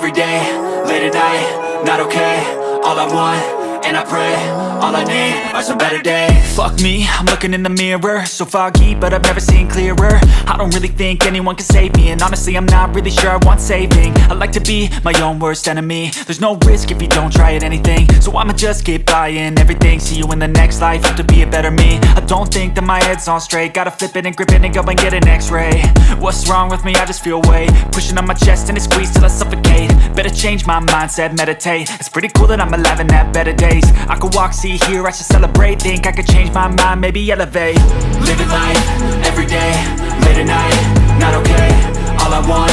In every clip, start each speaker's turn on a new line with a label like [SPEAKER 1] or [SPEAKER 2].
[SPEAKER 1] every day, late at night, not okay. All I want, and I pray, all I need are some better days. Fuck me, I'm looking in the mirror, so foggy, but I've never seen clearer. I don't really think anyone can save me, and honestly I'm not really sure I want saving. I like to be my own worst enemy. There's no risk if you don't try at anything, so I'ma just keep buying everything. See you in the next life, have to be a better me. I don't think that my head's on straight, gotta flip it and grip it and go and get an x-ray. What's wrong with me? I just feel weight pushing on my chest and it squeezes till I suffocate. Better change my mindset, meditate. It's pretty cool that I'm alive and have better days. I could walk, see, hear, I should celebrate. Think I could change my mind, maybe elevate. Living life, every day, late at night, not okay. All I want,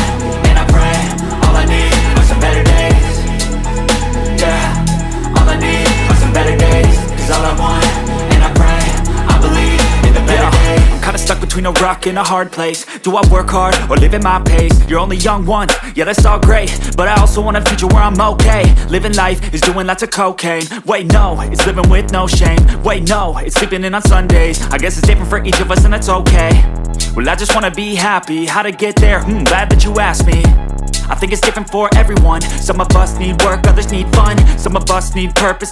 [SPEAKER 1] and I pray, all I need are some better days. Yeah, all I need are some better days. Cause all I want, and I pray, I believe in the better days. I'm kinda stuck between a rock and a hard place. Do I work hard or live at my pace? You're only young once, yeah that's all great, but I also want a future where I'm okay. Living life is doing lots of cocaine. Wait no, it's living with no shame. Wait no, it's sleeping in on Sundays. I guess it's different for each of us and that's okay. Well I just wanna be happy, how to get there? Glad that you asked me. I think it's different for everyone. Some of us need work, others need fun. Some of us need purpose.